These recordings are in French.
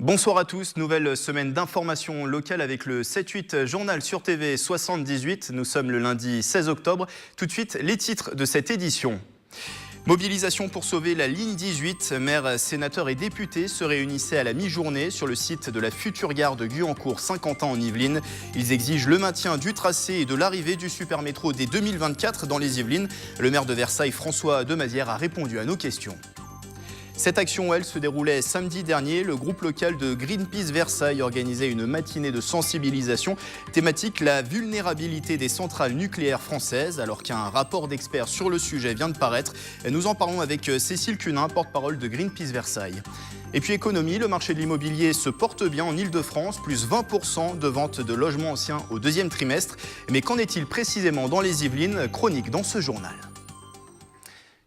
Bonsoir à tous, nouvelle semaine d'information locale avec le 7-8 journal sur TV 78. Nous sommes le lundi 16 octobre. Tout de suite, les titres de cette édition. Mobilisation pour sauver la ligne 18. Maires, sénateurs et députés se réunissaient à la mi-journée sur le site de la future gare de Guyancourt, Saint-Quentin en Yvelines. Ils exigent le maintien du tracé et de l'arrivée du supermétro dès 2024 dans les Yvelines. Le maire de Versailles, François Demazière, a répondu à nos questions. Cette action, elle, se déroulait samedi dernier. Le groupe local de Greenpeace Versailles organisait une matinée de sensibilisation thématique la vulnérabilité des centrales nucléaires françaises, alors qu'un rapport d'experts sur le sujet vient de paraître. Nous en parlons avec Cécile Cunin, porte-parole de Greenpeace Versailles. Et puis économie, le marché de l'immobilier se porte bien en Ile-de-France, plus 20% de ventes de logements anciens au deuxième trimestre. Mais qu'en est-il précisément dans les Yvelines? Chronique dans ce journal.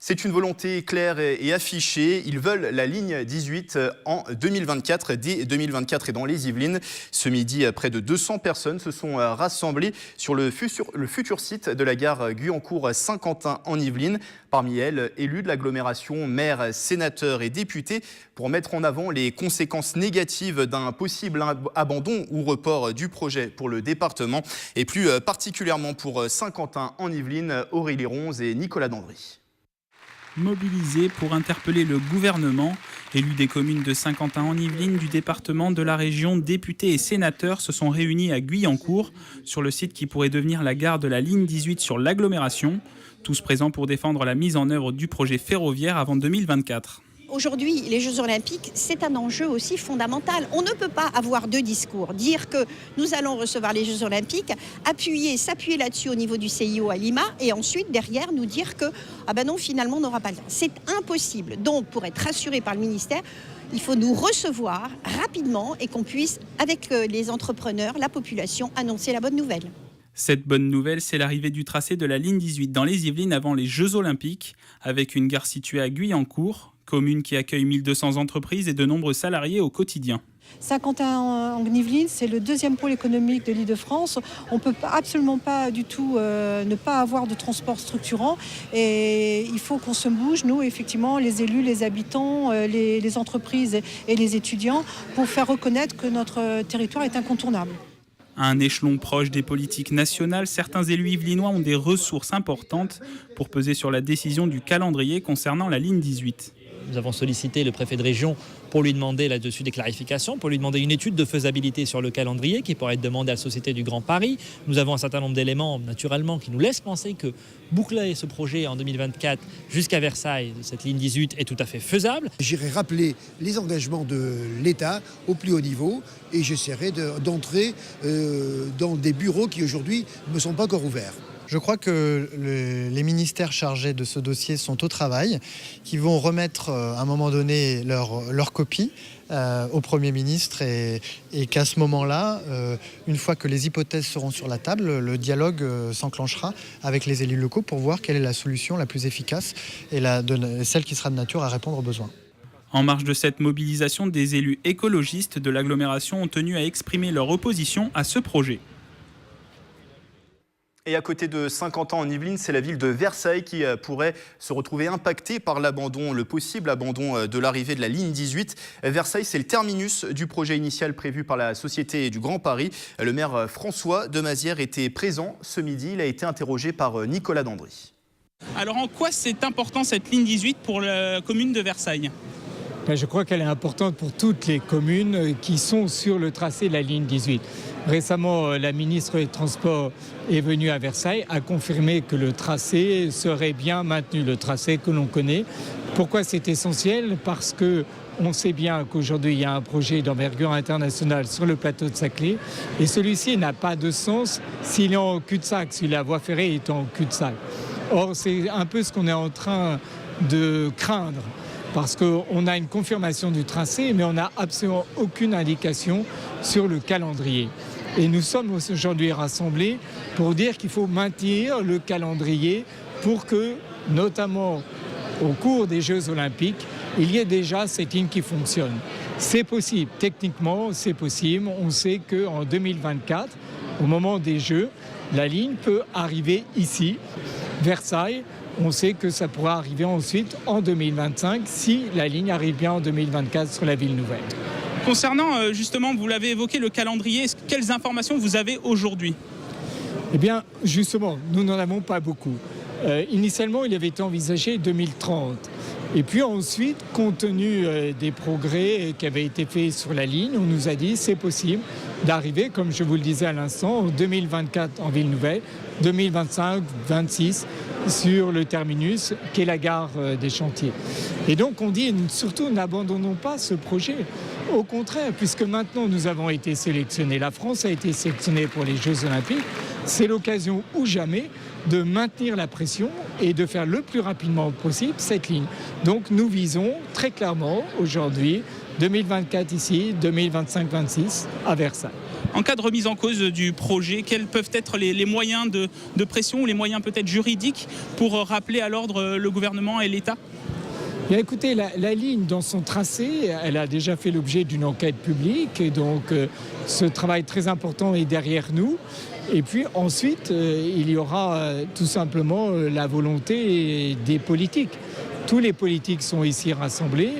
C'est une volonté claire et affichée. Ils veulent la ligne 18 en 2024, dès 2024 et dans les Yvelines. Ce midi, près de 200 personnes se sont rassemblées sur le futur site de la gare Guyancourt-Saint-Quentin en Yvelines. Parmi elles, élus de l'agglomération, maires, sénateurs et députés, pour mettre en avant les conséquences négatives d'un possible abandon ou report du projet pour le département et plus particulièrement pour Saint-Quentin en Yvelines, Aurélie Ronze et Nicolas Dandry. Mobilisés pour interpeller le gouvernement. Élus des communes de Saint-Quentin en Yvelines, du département, de la région, députés et sénateurs se sont réunis à Guyancourt, sur le site qui pourrait devenir la gare de la ligne 18 sur l'agglomération. Tous présents pour défendre la mise en œuvre du projet ferroviaire avant 2024. Aujourd'hui, les Jeux Olympiques, c'est un enjeu aussi fondamental. On ne peut pas avoir deux discours. Dire que nous allons recevoir les Jeux Olympiques, s'appuyer là-dessus au niveau du CIO à Lima, et ensuite, derrière, nous dire que, non, finalement, on n'aura pas le temps. C'est impossible. Donc, pour être rassuré par le ministère, il faut nous recevoir rapidement et qu'on puisse, avec les entrepreneurs, la population, annoncer la bonne nouvelle. Cette bonne nouvelle, c'est l'arrivée du tracé de la ligne 18 dans les Yvelines avant les Jeux Olympiques, avec une gare située à Guyancourt, commune qui accueille 1200 entreprises et de nombreux salariés au quotidien. Saint-Quentin en Yvelines, c'est le deuxième pôle économique de l'Île-de-France. On ne peut absolument pas du tout ne pas avoir de transport structurant. Et il faut qu'on se bouge, nous, effectivement, les élus, les habitants, les entreprises et les étudiants, pour faire reconnaître que notre territoire est incontournable. À un échelon proche des politiques nationales, certains élus yvelinois ont des ressources importantes pour peser sur la décision du calendrier concernant la ligne 18. Nous avons sollicité le préfet de région pour lui demander là-dessus des clarifications, pour lui demander une étude de faisabilité sur le calendrier qui pourrait être demandée à la Société du Grand Paris. Nous avons un certain nombre d'éléments, naturellement, qui nous laissent penser que boucler ce projet en 2024 jusqu'à Versailles, cette ligne 18, est tout à fait faisable. J'irai rappeler les engagements de l'État au plus haut niveau et j'essaierai d'entrer dans des bureaux qui aujourd'hui ne me sont pas encore ouverts. Je crois que les ministères chargés de ce dossier sont au travail, qui vont remettre à un moment donné leur copie au Premier ministre et qu'à ce moment-là, une fois que les hypothèses seront sur la table, le dialogue s'enclenchera avec les élus locaux pour voir quelle est la solution la plus efficace et celle qui sera de nature à répondre aux besoins. En marge de cette mobilisation, des élus écologistes de l'agglomération ont tenu à exprimer leur opposition à ce projet. Et à côté de Saint-Quentin en Yvelines, c'est la ville de Versailles qui pourrait se retrouver impactée par le possible abandon de l'arrivée de la ligne 18. Versailles, c'est le terminus du projet initial prévu par la Société du Grand Paris. Le maire François Demazière était présent ce midi. Il a été interrogé par Nicolas Dandry. Alors en quoi c'est important cette ligne 18 pour la commune de Versailles ? Je crois qu'elle est importante pour toutes les communes qui sont sur le tracé de la ligne 18. Récemment, la ministre des Transports est venue à Versailles, a confirmé que le tracé serait bien maintenu, le tracé que l'on connaît. Pourquoi c'est essentiel ? Parce qu'on sait bien qu'aujourd'hui, il y a un projet d'envergure internationale sur le plateau de Saclay et celui-ci n'a pas de sens s'il est en cul-de-sac, si la voie ferrée est en cul-de-sac. Or, c'est un peu ce qu'on est en train de craindre. Parce qu'on a une confirmation du tracé, mais on n'a absolument aucune indication sur le calendrier. Et nous sommes aujourd'hui rassemblés pour dire qu'il faut maintenir le calendrier pour que, notamment au cours des Jeux Olympiques, il y ait déjà cette ligne qui fonctionne. C'est possible, techniquement c'est possible. On sait qu'en 2024, au moment des Jeux, la ligne peut arriver ici, Versailles. On sait que ça pourra arriver ensuite en 2025 si la ligne arrive bien en 2024 sur la ville nouvelle. Concernant justement, vous l'avez évoqué, le calendrier, quelles informations vous avez aujourd'hui ? Eh bien, justement, nous n'en avons pas beaucoup. Initialement, il avait été envisagé 2030. Et puis ensuite, compte tenu des progrès qui avaient été faits sur la ligne, on nous a dit c'est possible d'arriver, comme je vous le disais à l'instant, en 2024 en Ville Nouvelle, 2025-26 sur le terminus qui est la gare des Chantiers. Et donc on dit surtout n'abandonnons pas ce projet. Au contraire, puisque maintenant nous avons été sélectionnés, la France a été sélectionnée pour les Jeux Olympiques, c'est l'occasion ou jamais de maintenir la pression et de faire le plus rapidement possible cette ligne. Donc nous visons très clairement aujourd'hui 2024 ici, 2025-26 à Versailles. En cas de remise en cause du projet, quels peuvent être les moyens de pression ou les moyens peut-être juridiques pour rappeler à l'ordre le gouvernement et l'État ? Bien, écoutez, la ligne dans son tracé, elle a déjà fait l'objet d'une enquête publique et donc ce travail très important est derrière nous. Et puis ensuite, il y aura tout simplement la volonté des politiques. Tous les politiques sont ici rassemblés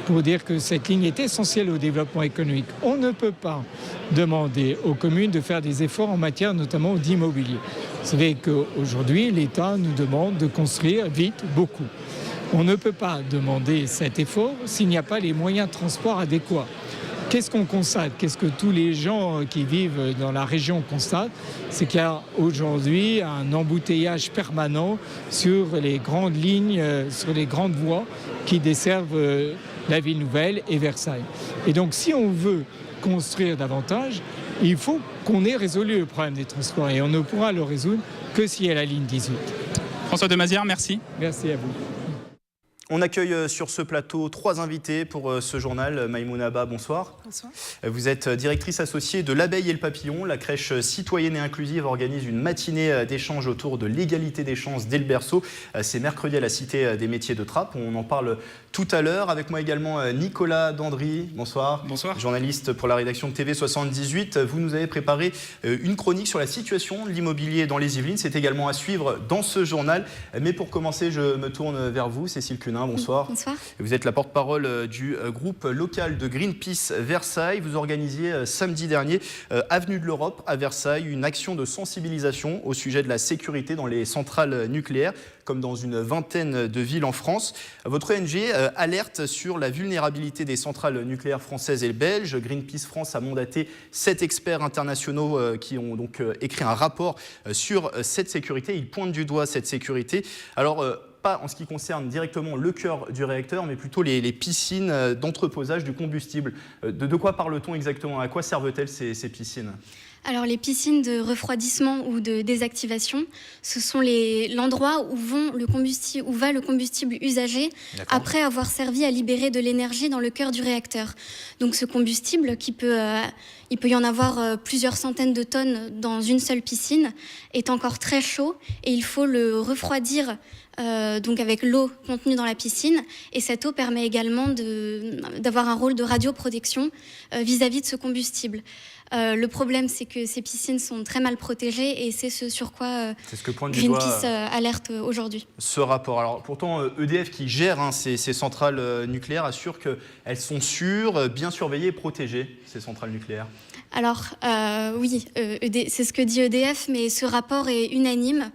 pour dire que cette ligne est essentielle au développement économique. On ne peut pas demander aux communes de faire des efforts en matière notamment d'immobilier. Vous savez qu'aujourd'hui, l'État nous demande de construire vite, beaucoup. On ne peut pas demander cet effort s'il n'y a pas les moyens de transport adéquats. Qu'est-ce qu'on constate? Qu'est-ce que tous les gens qui vivent dans la région constatent? C'est qu'il y a aujourd'hui un embouteillage permanent sur les grandes lignes, sur les grandes voies qui desservent la Ville Nouvelle et Versailles. Et donc si on veut construire davantage, il faut qu'on ait résolu le problème des transports et on ne pourra le résoudre que s'il y a la ligne 18. François Demazière, merci. Merci à vous. On accueille sur ce plateau 3 invités pour ce journal. Maïmouna Abba, bonsoir. Bonsoir. Vous êtes directrice associée de l'Abeille et le Papillon. La crèche citoyenne et inclusive organise une matinée d'échange autour de l'égalité des chances dès le berceau. C'est mercredi à la Cité des métiers de Trappes. On en parle tout à l'heure. Avec moi également Nicolas Dandry. Bonsoir. Bonsoir. Journaliste pour la rédaction de TV 78. Vous nous avez préparé une chronique sur la situation de l'immobilier dans les Yvelines. C'est également à suivre dans ce journal. Mais pour commencer, je me tourne vers vous, Cécile Cunin. Bonsoir. Bonsoir. Vous êtes la porte-parole du groupe local de Greenpeace Versailles. Vous organisiez samedi dernier, avenue de l'Europe à Versailles, une action de sensibilisation au sujet de la sécurité dans les centrales nucléaires, comme dans une vingtaine de villes en France. Votre ONG alerte sur la vulnérabilité des centrales nucléaires françaises et belges. Greenpeace France a mandaté 7 experts internationaux qui ont donc écrit un rapport sur cette sécurité. Ils pointent du doigt cette sécurité. Alors, pas en ce qui concerne directement le cœur du réacteur, mais plutôt les piscines d'entreposage du combustible. De quoi parle-t-on exactement? À quoi servent-elles ces piscines? Alors les piscines de refroidissement ou de désactivation, ce sont l'endroit où va le combustible usagé après avoir servi à libérer de l'énergie dans le cœur du réacteur. Donc ce combustible, il peut y en avoir plusieurs centaines de tonnes dans une seule piscine, est encore très chaud et il faut le refroidir donc avec l'eau contenue dans la piscine. Et cette eau permet également d'avoir un rôle de radioprotection vis-à-vis de ce combustible. Le problème, c'est que ces piscines sont très mal protégées et c'est ce sur quoi Greenpeace alerte aujourd'hui. Ce rapport. Alors pourtant, EDF qui gère ces centrales nucléaires assure qu'elles sont sûres, bien surveillées et protégées, ces centrales nucléaires. Alors oui, c'est ce que dit EDF, mais ce rapport est unanime.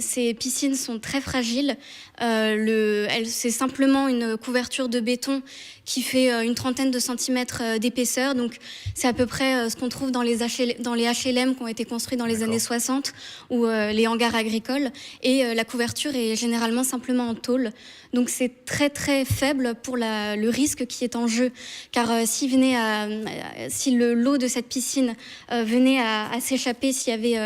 Ces piscines sont très fragiles. C'est simplement une couverture de béton qui fait une trentaine de centimètres d'épaisseur. Donc c'est à peu près ce qu'on trouve dans les HLM qui ont été construits dans les années 60 ou les hangars agricoles. Et la couverture est généralement simplement en tôle. Donc c'est très très faible pour le risque qui est en jeu. Car si l'eau de cette piscine venait à s'échapper, s'il y avait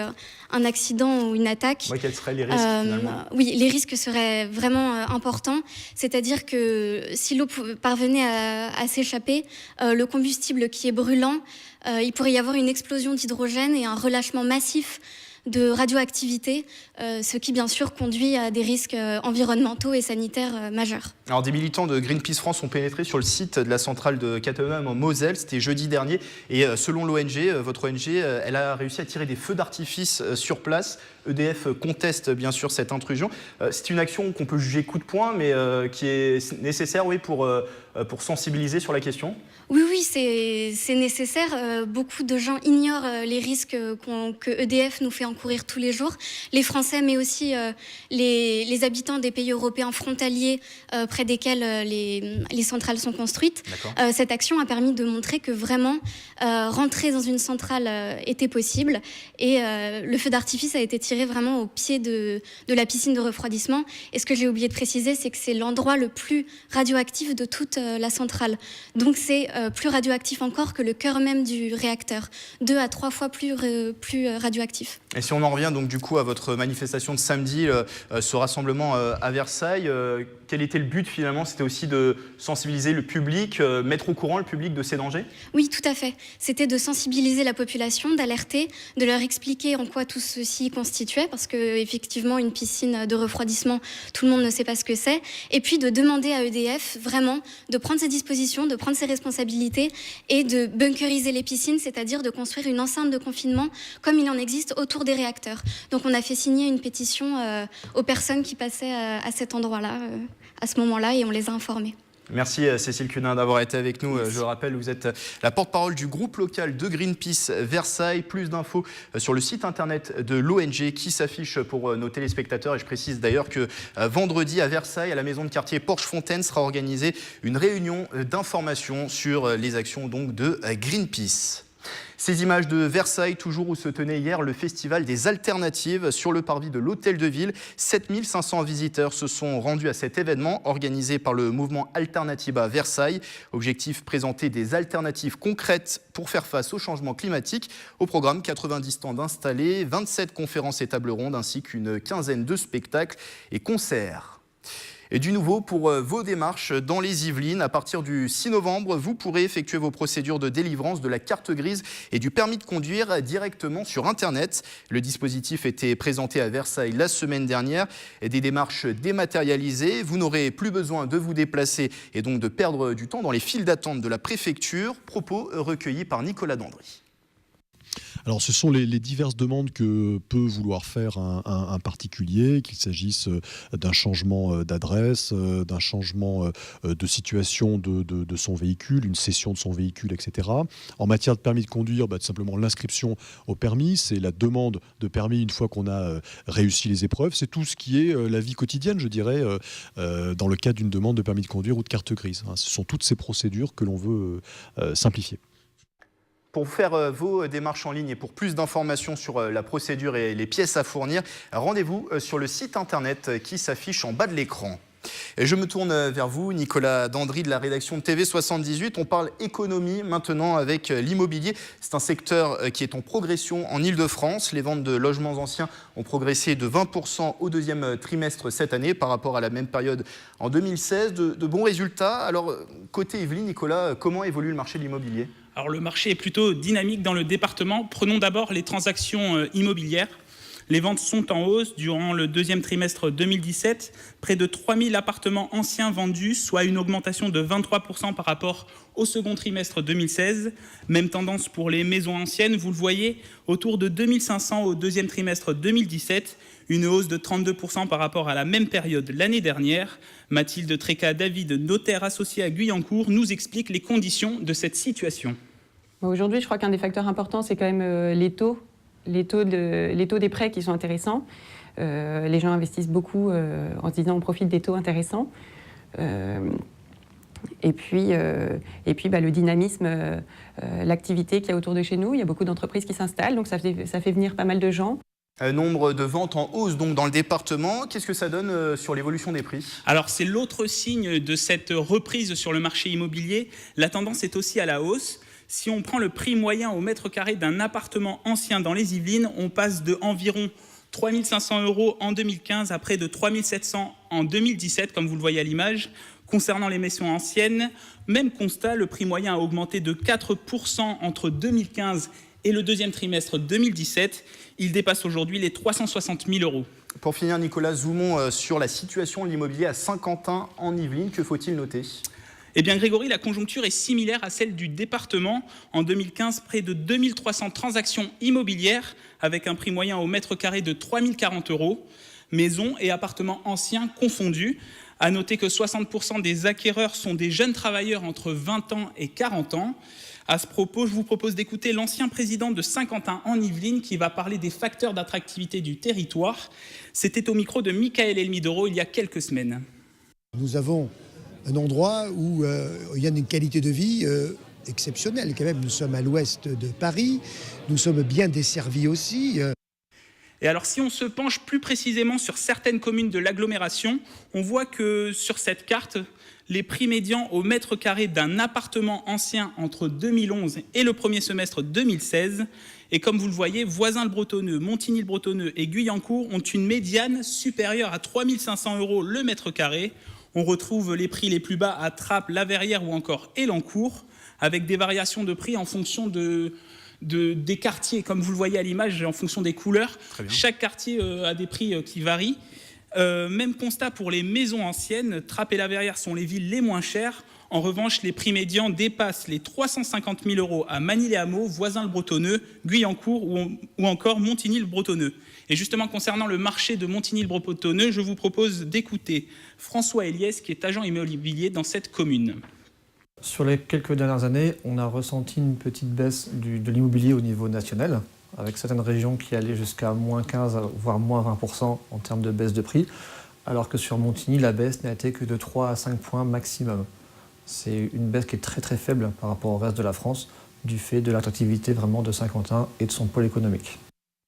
un accident ou une attaque. Quels seraient les risques finalement? Oui, les risques seraient vraiment importants. C'est-à-dire que si l'eau parvenait à s'échapper, le combustible qui est brûlant, il pourrait y avoir une explosion d'hydrogène et un relâchement massif de radioactivité, ce qui bien sûr conduit à des risques environnementaux et sanitaires majeurs. Alors des militants de Greenpeace France ont pénétré sur le site de la centrale de Cattenom en Moselle, c'était jeudi dernier, et selon l'ONG, votre ONG, elle a réussi à tirer des feux d'artifice sur place. EDF conteste bien sûr cette intrusion. C'est une action qu'on peut juger coup de poing, mais qui est nécessaire pour pour sensibiliser sur la question ? Oui, c'est nécessaire. Beaucoup de gens ignorent les risques que EDF nous fait encourir tous les jours. Les Français, mais aussi les habitants des pays européens frontaliers près desquels les centrales sont construites. Cette action a permis de montrer que vraiment rentrer dans une centrale était possible. Et le feu d'artifice a été tiré vraiment au pied de la piscine de refroidissement. Et ce que j'ai oublié de préciser, c'est que c'est l'endroit le plus radioactif de toute la centrale. Donc c'est plus radioactif encore que le cœur même du réacteur. 2 à 3 fois plus radioactif. Et si on en revient donc du coup à votre manifestation de samedi, ce rassemblement à Versailles, quel était le but finalement? C'était aussi de sensibiliser le public, mettre au courant le public de ces dangers? Oui, tout à fait. C'était de sensibiliser la population, d'alerter, de leur expliquer en quoi tout ceci constituait, parce qu'effectivement, une piscine de refroidissement, tout le monde ne sait pas ce que c'est, et puis de demander à EDF vraiment de prendre ses dispositions, de prendre ses responsabilités et de bunkeriser les piscines, c'est-à-dire de construire une enceinte de confinement comme il en existe autour des réacteurs. Donc on a fait signer une pétition aux personnes qui passaient à cet endroit-là, à ce moment-là, et on les a informés. Merci Cécile Cunin d'avoir été avec nous. Je rappelle, vous êtes la porte-parole du groupe local de Greenpeace Versailles. Plus d'infos sur le site internet de l'ONG qui s'affiche pour nos téléspectateurs. Et je précise d'ailleurs que vendredi à Versailles, à la maison de quartier Porche-Fontaine, sera organisée une réunion d'information sur les actions donc de Greenpeace. Ces images de Versailles, toujours où se tenait hier le festival des alternatives sur le parvis de l'Hôtel de Ville. 7500 visiteurs se sont rendus à cet événement organisé par le mouvement Alternatiba Versailles. Objectif, présenter des alternatives concrètes pour faire face au changement climatique. Au programme, 90 stands installés, 27 conférences et tables rondes ainsi qu'une quinzaine de spectacles et concerts. Et du nouveau pour vos démarches dans les Yvelines. À partir du 6 novembre, vous pourrez effectuer vos procédures de délivrance de la carte grise et du permis de conduire directement sur Internet. Le dispositif était présenté à Versailles la semaine dernière. Des démarches dématérialisées. Vous n'aurez plus besoin de vous déplacer et donc de perdre du temps dans les files d'attente de la préfecture. Propos recueillis par Nicolas Dandry. Alors, ce sont les diverses demandes que peut vouloir faire un particulier, qu'il s'agisse d'un changement d'adresse, d'un changement de situation de son véhicule, une cession de son véhicule, etc. En matière de permis de conduire, tout simplement l'inscription au permis, c'est la demande de permis une fois qu'on a réussi les épreuves. C'est tout ce qui est la vie quotidienne, je dirais, dans le cadre d'une demande de permis de conduire ou de carte grise. Ce sont toutes ces procédures que l'on veut simplifier. Pour faire vos démarches en ligne et pour plus d'informations sur la procédure et les pièces à fournir, rendez-vous sur le site internet qui s'affiche en bas de l'écran. Et je me tourne vers vous, Nicolas Dandry de la rédaction de TV78. On parle économie maintenant avec l'immobilier. C'est un secteur qui est en progression en Ile-de-France. Les ventes de logements anciens ont progressé de 20% au deuxième trimestre cette année par rapport à la même période en 2016. De bons résultats. Alors, côté Yvelines, Nicolas, comment évolue le marché de l'immobilier ? Alors le marché est plutôt dynamique dans le département. Prenons d'abord les transactions immobilières. Les ventes sont en hausse durant le deuxième trimestre 2017. Près de 3000 appartements anciens vendus, soit une augmentation de 23% par rapport au second trimestre 2016. Même tendance pour les maisons anciennes, vous le voyez, autour de 2500 au deuxième trimestre 2017. Une hausse de 32% par rapport à la même période l'année dernière. Mathilde Tréca-David, notaire associée à Guyancourt, nous explique les conditions de cette situation. Aujourd'hui, je crois qu'un des facteurs importants, c'est quand même les taux des prêts qui sont intéressants. Les gens investissent beaucoup en se disant on profite des taux intéressants. Et puis le dynamisme, l'activité qu'il y a autour de chez nous. Il y a beaucoup d'entreprises qui s'installent, donc ça fait venir pas mal de gens. Nombre de ventes en hausse donc dans le département. Qu'est-ce que ça donne sur l'évolution des prix ? Alors c'est l'autre signe de cette reprise sur le marché immobilier. La tendance est aussi à la hausse. Si on prend le prix moyen au mètre carré d'un appartement ancien dans les Yvelines, on passe de environ 3 500 € en 2015 à près de 3 700 en 2017, comme vous le voyez à l'image. Concernant les maisons anciennes, même constat, le prix moyen a augmenté de 4% entre 2015 et le deuxième trimestre 2017. Il dépasse aujourd'hui les 360 000 €. Pour finir, Nicolas, zoomons sur la situation de l'immobilier à Saint-Quentin en Yvelines. Que faut-il noter ? Eh bien, Grégory, la conjoncture est similaire à celle du département. En 2015, près de 2300 transactions immobilières avec un prix moyen au mètre carré de 3 040 €, maisons et appartements anciens confondus. À noter que 60% des acquéreurs sont des jeunes travailleurs entre 20 ans et 40 ans. À ce propos, je vous propose d'écouter l'ancien président de Saint-Quentin en Yvelines qui va parler des facteurs d'attractivité du territoire. C'était au micro de Michael Elmidoro il y a quelques semaines. Nous avons un endroit où il y a une qualité de vie exceptionnelle quand même. Nous sommes à l'ouest de Paris, nous sommes bien desservis aussi. Et alors, si on se penche plus précisément sur certaines communes de l'agglomération, on voit que sur cette carte, les prix médians au mètre carré d'un appartement ancien entre 2011 et le premier semestre 2016, et comme vous le voyez, Voisins-le-Bretonneux, Montigny-le-Bretonneux et Guyancourt ont une médiane supérieure à 3 500 € le mètre carré. On retrouve les prix les plus bas à Trappes, La Verrière ou encore Elancourt, avec des variations de prix en fonction des quartiers, comme vous le voyez à l'image, en fonction des couleurs. Chaque quartier a des prix qui varient. Même constat pour les maisons anciennes. Trappes et La Verrière sont les villes les moins chères. En revanche, les prix médians dépassent les 350 000 € à Manille-les-Hameaux, Voisins-le-Bretonneux, Guyancourt ou encore Montigny-le-Bretonneux. Et justement, concernant le marché de Montigny-le-Bretonneux, je vous propose d'écouter François Eliès, qui est agent immobilier dans cette commune. Sur les quelques dernières années, on a ressenti une petite baisse de l'immobilier au niveau national, avec certaines régions qui allaient jusqu'à moins 15, voire moins 20% en termes de baisse de prix, alors que sur Montigny, la baisse n'a été que de 3 à 5 points maximum. C'est une baisse qui est très très faible par rapport au reste de la France, du fait de l'attractivité vraiment de Saint-Quentin et de son pôle économique.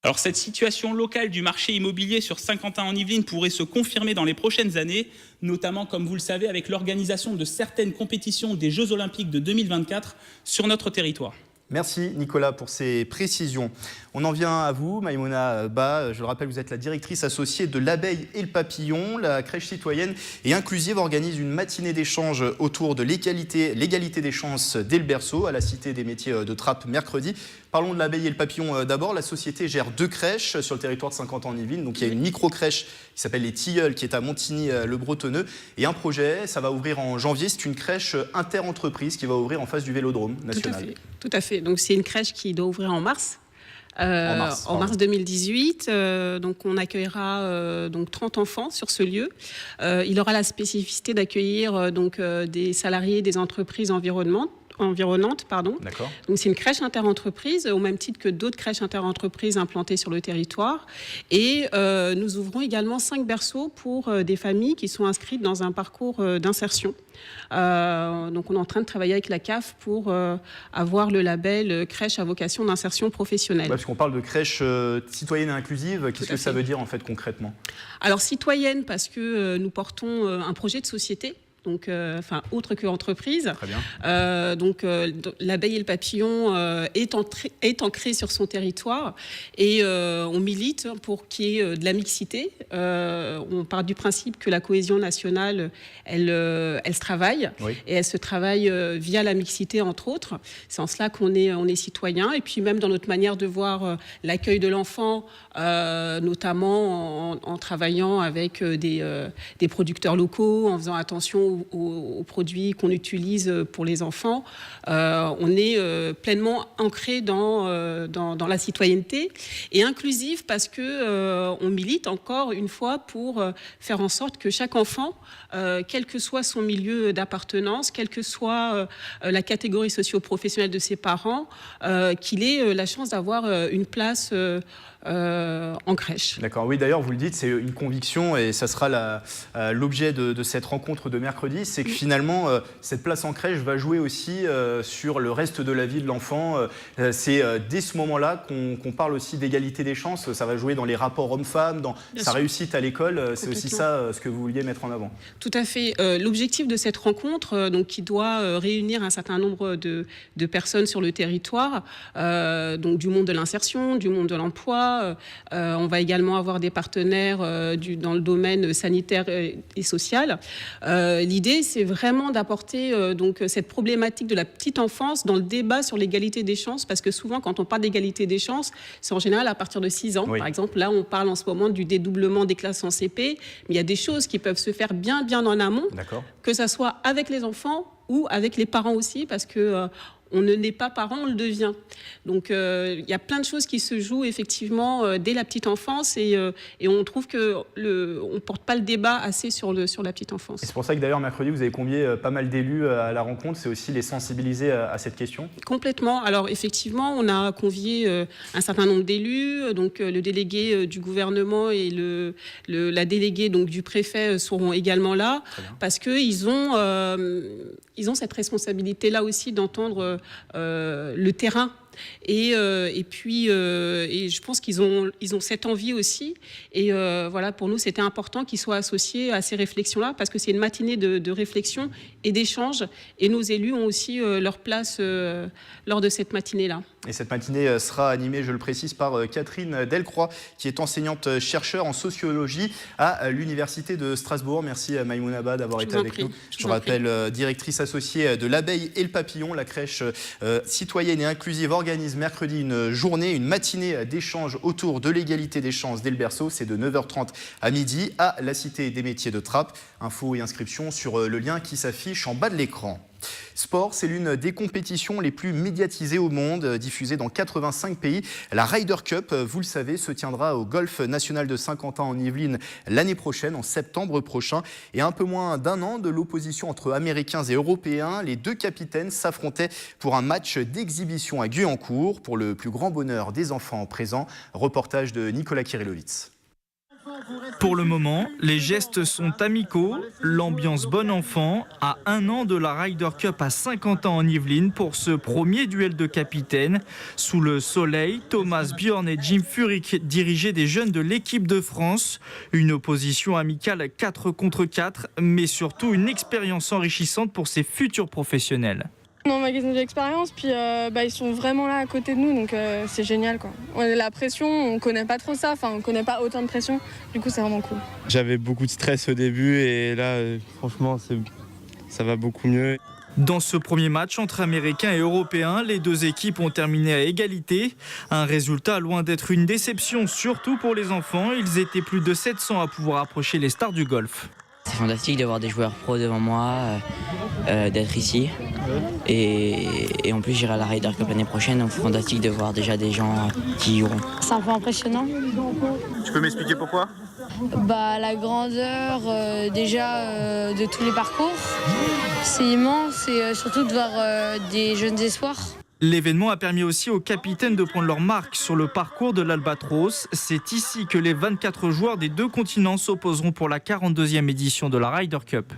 Alors cette situation locale du marché immobilier sur Saint-Quentin-en-Yvelines pourrait se confirmer dans les prochaines années, notamment, comme vous le savez, avec l'organisation de certaines compétitions des Jeux Olympiques de 2024 sur notre territoire. Merci Nicolas pour ces précisions. On en vient à vous, Maïmouna Ba. Je le rappelle, vous êtes la directrice associée de l'Abeille et le Papillon. La crèche citoyenne et inclusive organise une matinée d'échange autour de l'égalité des chances dès le berceau à la Cité des métiers de Trappes mercredi. Parlons de l'Abeille et le Papillon d'abord. La société gère 2 crèches sur le territoire de Saint-Quentin-en-Yvelines. Donc il y a une micro-crèche qui s'appelle les Tilleuls qui est à Montigny-le-Bretonneux. Et un projet, ça va ouvrir en janvier. C'est une crèche inter-entreprise qui va ouvrir en face du Vélodrome national. Tout à fait. Donc c'est une crèche qui doit ouvrir en mars. En mars 2018. Donc on accueillera donc 30 enfants sur ce lieu. Il aura la spécificité d'accueillir des salariés des entreprises environnantes. D'accord. Donc c'est une crèche interentreprise au même titre que d'autres crèches interentreprises implantées sur le territoire. Et nous ouvrons également 5 berceaux pour des familles qui sont inscrites dans un parcours d'insertion. Donc on est en train de travailler avec la CAF pour avoir le label crèche à vocation d'insertion professionnelle. Parce qu'on parle de crèche citoyenne et inclusive, qu'est-ce que ça veut dire en fait concrètement ? Alors citoyenne parce que nous portons un projet de société. Donc, autre que entreprise. Très bien. L'Abeille et le Papillon est ancré sur son territoire et on milite pour qu'il y ait de la mixité. On part du principe que la cohésion nationale, elle se travaille, oui. Et elle se travaille via la mixité, entre autres. C'est en cela qu'on est citoyen. Et puis même dans notre manière de voir l'accueil de l'enfant, notamment en travaillant avec des producteurs locaux, en faisant attention aux produits qu'on utilise pour les enfants. On est pleinement ancré dans la citoyenneté et inclusif parce que on milite encore une fois pour faire en sorte que chaque enfant, quel que soit son milieu d'appartenance, quelle que soit la catégorie socio-professionnelle de ses parents, qu'il ait la chance d'avoir une place en crèche. D'accord, oui, d'ailleurs, vous le dites, c'est une conviction et ça sera l'objet de cette rencontre de mercredi, c'est que finalement, cette place en crèche va jouer aussi sur le reste de la vie de l'enfant. C'est dès ce moment-là qu'on parle aussi d'égalité des chances, ça va jouer dans les rapports hommes-femmes, dans sa réussite à l'école, c'est aussi ça ce que vous vouliez mettre en avant. Tout à fait. L'objectif de cette rencontre, qui doit réunir un certain nombre de personnes sur le territoire, donc du monde de l'insertion, du monde de l'emploi. On va également avoir des partenaires dans le domaine sanitaire et social. L'idée, c'est vraiment d'apporter donc cette problématique de la petite enfance dans le débat sur l'égalité des chances, parce que souvent, quand on parle d'égalité des chances, c'est en général à partir de 6 ans. Oui. Par exemple, là, on parle en ce moment du dédoublement des classes en CP, mais il y a des choses qui peuvent se faire bien en amont, que ça soit avec les enfants ou avec les parents aussi, parce que on ne naît pas parent, on le devient. Donc il y a plein de choses qui se jouent effectivement dès la petite enfance et on trouve que on porte pas le débat assez sur la petite enfance. C'est pour ça que d'ailleurs mercredi vous avez convié pas mal d'élus à la rencontre, c'est aussi les sensibiliser à cette question. Complètement. Alors effectivement, on a convié un certain nombre d'élus, donc le délégué du gouvernement et la déléguée donc du préfet seront également là parce que ils ont cette responsabilité là aussi d'entendre le terrain. Et puis je pense qu'ils ont cette envie aussi et voilà, pour nous c'était important qu'ils soient associés à ces réflexions-là parce que c'est une matinée de réflexion et d'échange et nos élus ont aussi leur place lors de cette matinée-là. Et cette matinée sera animée, je le précise, par Catherine Delcroix, qui est enseignante-chercheur en sociologie à l'Université de Strasbourg. Merci Maïmouna Ba d'avoir été avec nous. Je rappelle, directrice associée de l'Abeille et le Papillon, la crèche citoyenne et inclusive organise mercredi une matinée d'échange autour de l'égalité des chances dès le berceau. C'est de 9h30 à midi à la Cité des métiers de Trappes. Infos et inscriptions sur le lien qui s'affiche en bas de l'écran. Sport, c'est l'une des compétitions les plus médiatisées au monde, diffusée dans 85 pays. La Ryder Cup, vous le savez, se tiendra au Golf National de Saint-Quentin en Yvelines l'année prochaine, en septembre prochain. Et à un peu moins d'un an de l'opposition entre Américains et Européens, les deux capitaines s'affrontaient pour un match d'exhibition à Guyancourt, pour le plus grand bonheur des enfants présents. Reportage de Nicolas Kirillovitz. Pour le moment, les gestes sont amicaux, l'ambiance bon enfant, à un an de la Ryder Cup à Saint-Quentin en Yvelines pour ce premier duel de capitaine. Sous le soleil, Thomas Bjorn et Jim Furyk dirigeaient des jeunes de l'équipe de France. Une opposition amicale 4 contre 4, mais surtout une expérience enrichissante pour ces futurs professionnels. On emmagasine de l'expérience, puis ils sont vraiment là à côté de nous, donc c'est génial, quoi. La pression, on connaît pas trop ça, on connaît pas autant de pression, du coup c'est vraiment cool. J'avais beaucoup de stress au début et là franchement ça va beaucoup mieux. Dans ce premier match entre Américains et Européens, les deux équipes ont terminé à égalité. Un résultat loin d'être une déception, surtout pour les enfants. Ils étaient plus de 700 à pouvoir approcher les stars du golf. C'est fantastique d'avoir des joueurs pros devant moi, d'être ici. Et en plus, j'irai à la Ryder Cup l'année prochaine, donc c'est fantastique de voir déjà des gens qui y joueront. C'est un peu impressionnant. Tu peux m'expliquer pourquoi ? La grandeur de tous les parcours, c'est immense et surtout de voir des jeunes espoirs. L'événement a permis aussi aux capitaines de prendre leur marque sur le parcours de l'Albatros. C'est ici que les 24 joueurs des deux continents s'opposeront pour la 42e édition de la Ryder Cup.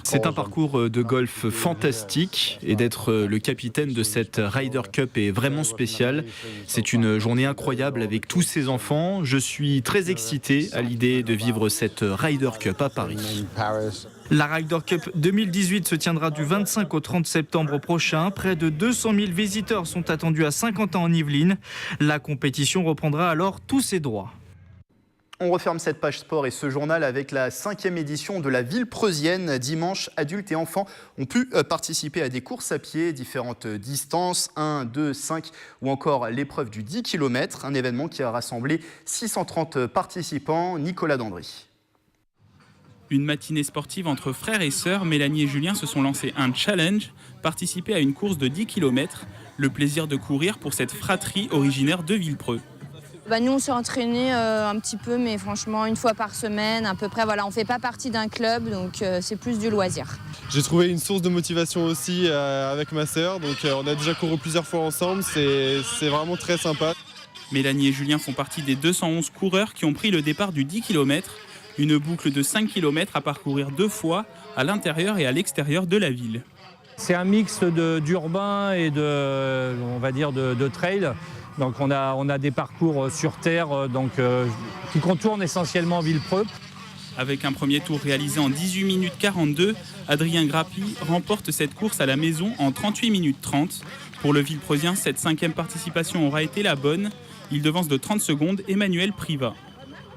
C'est un parcours de golf fantastique et d'être le capitaine de cette Ryder Cup est vraiment spécial. C'est une journée incroyable avec tous ces enfants. Je suis très excité à l'idée de vivre cette Ryder Cup à Paris. La Ryder Cup 2018 se tiendra du 25 au 30 septembre prochain. Près de 200 000 visiteurs sont attendus à Saint-Quentin en Yvelines. La compétition reprendra alors tous ses droits. On referme cette page sport et ce journal avec la 5e édition de la Villepreusienne. Dimanche, adultes et enfants ont pu participer à des courses à pied, différentes distances, 1, 2, 5 ou encore l'épreuve du 10 km. Un événement qui a rassemblé 630 participants. Nicolas Dandry. Une matinée sportive entre frères et sœurs, Mélanie et Julien se sont lancés un challenge, participer à une course de 10 km. Le plaisir de courir pour cette fratrie originaire de Villepreux. Nous, on s'est entraînés un petit peu, mais franchement, une fois par semaine, à peu près. Voilà, on ne fait pas partie d'un club, donc c'est plus du loisir. J'ai trouvé une source de motivation aussi avec ma sœur, donc on a déjà couru plusieurs fois ensemble, c'est vraiment très sympa. Mélanie et Julien font partie des 211 coureurs qui ont pris le départ du 10 km, une boucle de 5 km à parcourir 2 fois à l'intérieur et à l'extérieur de la ville. C'est un mix d'urbain et de trail. Donc on a des parcours sur terre qui contournent essentiellement Villepreux. Avec un premier tour réalisé en 18 minutes 42, Adrien Grappi remporte cette course à la maison en 38 minutes 30. Pour le Villepreusien, cette 5e participation aura été la bonne. Il devance de 30 secondes Emmanuel Privat.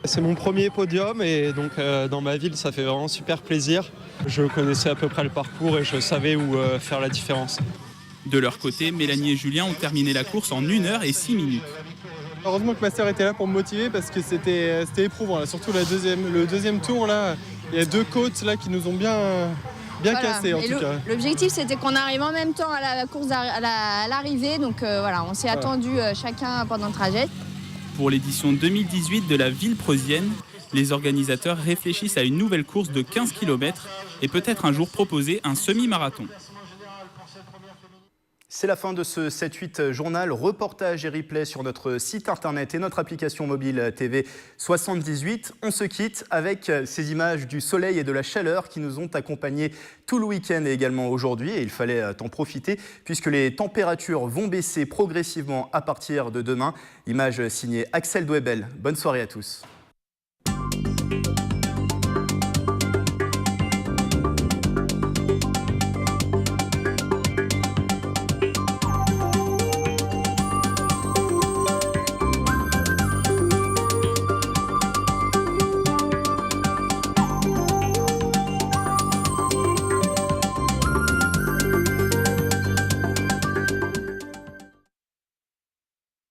C'est mon premier podium et donc dans ma ville ça fait vraiment super plaisir. Je connaissais à peu près le parcours et je savais où faire la différence. De leur côté, Mélanie et Julien ont terminé la course en 1 heure et 6 minutes. Heureusement que ma sœur était là pour me motiver parce que c'était éprouvant. Là. Surtout le deuxième tour, là, il y a 2 côtes là, qui nous ont bien bien Voilà. cassé en Et tout cas. L'objectif, c'était qu'on arrive en même temps à la course à l'arrivée. Donc voilà, on s'est attendu chacun pendant le trajet. Pour l'édition 2018 de la ville preusienne, les organisateurs réfléchissent à une nouvelle course de 15 km et peut-être un jour proposer un semi-marathon. C'est la fin de ce 7-8 journal. Reportage et replay sur notre site internet et notre application mobile TV 78. On se quitte avec ces images du soleil et de la chaleur qui nous ont accompagnés tout le week-end et également aujourd'hui. Et il fallait en profiter puisque les températures vont baisser progressivement à partir de demain. Image signée Axel Dwebel. Bonne soirée à tous.